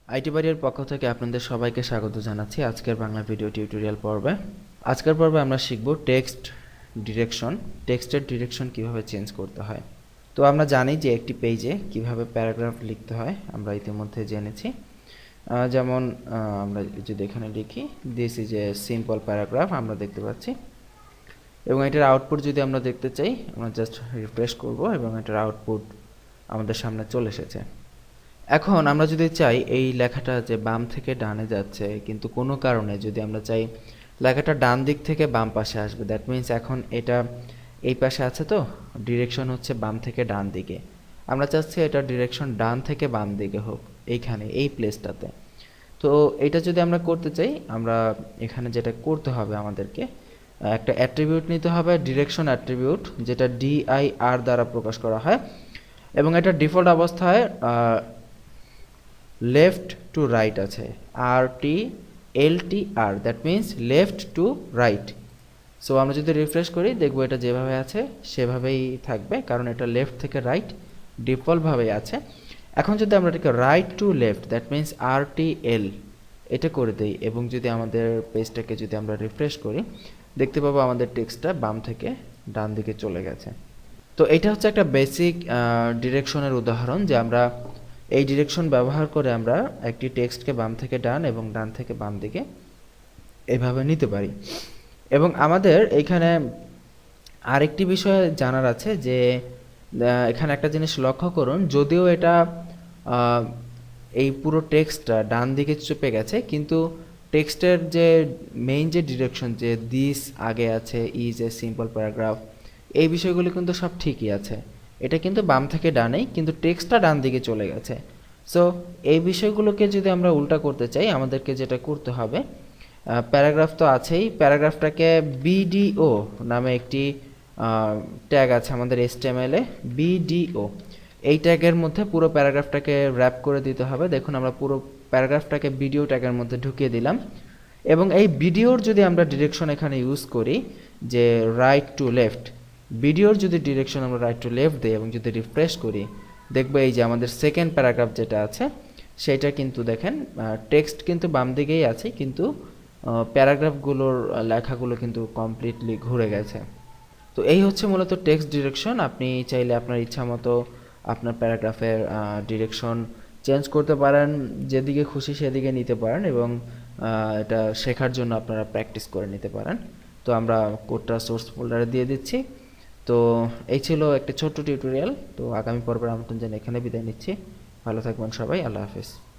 IT বাড়ির পক্ষ থেকে আপনাদের সবাইকে স্বাগত জানাচ্ছি আজকের বাংলা ভিডিও টিউটোরিয়াল পর্বে। আজকের পর্বে আমরা শিখব টেক্সটের ডিরেকশন কিভাবে চেঞ্জ করতে হয়। তো আমরা জানি যে একটি পেজে কিভাবে প্যারাগ্রাফ লিখতে হয় আমরা ইতিমধ্যে জেনেছি। যেমন আমরা যদি এখানে লিখি this is a simple paragraph আমরা দেখতে পাচ্ছি, এবং এটার আউটপুট যদি আমরা দেখতে চাই আমরা জাস্ট রিফ্রেশ করব এবং এটার আউটপুট আমাদের সামনে চলে এসেছে। এখন আমরা যদি চাই এই লেখাটা যে বাম থেকে ডানে যাচ্ছে, কিন্তু কোনো কারণে যদি আমরা চাই লেখাটা ডান দিক থেকে বাম পাশে আসবে, দ্যাট মিন্স এখন এটা এই পাশে আছে, তো ডিরেকশন হচ্ছে বাম থেকে ডান দিকে, আমরা চাচ্ছি এটা ডিরেকশন ডান থেকে বাম দিকে হোক এইখানে এই প্লেসটাতে। তো এটা যদি আমরা করতে চাই আমরা এখানে যেটা করতে হবে আমাদেরকে একটা অ্যাট্রিবিউট নিতে হবে, ডিরেকশন অ্যাট্রিবিউট, যেটা DIR দ্বারা প্রকাশ করা হয়, এবং এটা ডিফল্ট অবস্থায় লেফট টু রাইট আছে, RTLTR, that means left to right. So আমরা যদি রিফ্রেশ করি দেখব এটা যেভাবে আছে সেভাবেই থাকবে, কারণ এটা লেফট থেকে রাইট ডিফল্টভাবেই আছে। এখন যদি আমরা এটাকে right to left, that means RTL এটা করে দেই, এবং যদি আমাদের পেজটাকে যদি আমরা রিফ্রেশ করি দেখতে পাবো আমাদের টেক্সটটা বাম থেকে ডান দিকে চলে গেছে। তো এটা হচ্ছে একটা বেসিক ডিরেকশনের উদাহরণ, যে আমরা এই ডিরেকশন ব্যবহার করে আমরা একটি টেক্সটকে বাম থেকে ডান এবং ডান থেকে বাম দিকে এভাবে নিতে পারি। এবং আমাদের এখানে আরেকটি বিষয় জানার আছে, যে এখানে একটা জিনিস লক্ষ্য করুন, যদিও এটা এই পুরো টেক্সটটা ডান দিকে চেপে গেছে, কিন্তু টেক্সটের যে মেইন যে ডিরেকশন, যে দিস আগে আছে, ইজ এ সিম্পল প্যারাগ্রাফ, এই বিষয়গুলি কিন্তু সব ঠিকই আছে। এটা কিন্তু বাম থেকে ডানেই, কিন্তু টেক্সটটা ডান দিকে চলে গেছে। সো এই বিষয়গুলোকে যদি আমরা উল্টা করতে চাই আমাদেরকে যেটা করতে হবে, প্যারাগ্রাফ তো আছেই, প্যারাগ্রাফটাকে BDO নামে একটি ট্যাগ আছে আমাদের HTML এ, BDO, এই ট্যাগের মধ্যে পুরো প্যারাগ্রাফটাকে র্যাপ করে দিতে হবে। দেখুন আমরা পুরো প্যারাগ্রাফটাকে ভিডিও ট্যাগের মধ্যে ঢুকিয়ে দিলাম, এবং এই ভিডিওর যদি আমরা ডিরেকশন এখানে ইউজ করি যে রাইট টু লেফট, ভিডিওর যদি ডিরেকশন আমরা রাইট টু লেফট দিই এবং যদি রিফ্রেশ করি দেখবো এই যে আমাদের সেকেন্ড প্যারাগ্রাফ যেটা আছে সেটা কিন্তু দেখেন টেক্সট কিন্তু বাম দিকেই আছে, কিন্তু প্যারাগ্রাফগুলোর লেখাগুলো কিন্তু কমপ্লিটলি ঘুরে গেছে। তো এই হচ্ছে মূলত টেক্সট ডিরেকশন। আপনি চাইলে আপনার ইচ্ছা মতো আপনার প্যারাগ্রাফের ডিরেকশন চেঞ্জ করতে পারেন, যেদিকে খুশি সেদিকে নিতে পারেন, এবং এটা শেখার জন্য আপনারা প্র্যাকটিস করে নিতে পারেন। তো আমরা কোডটা সোর্স ফোল্ডারে দিয়ে দিচ্ছি। তো এই ছিল একটা ছোট্ট টিউটোরিয়াল। তো আগামী পর্বের আমন্ত্রণ জানিয়ে এখানে বিদায় নিচ্ছি। ভালো থাকবেন সবাই, আল্লাহ হাফেজ।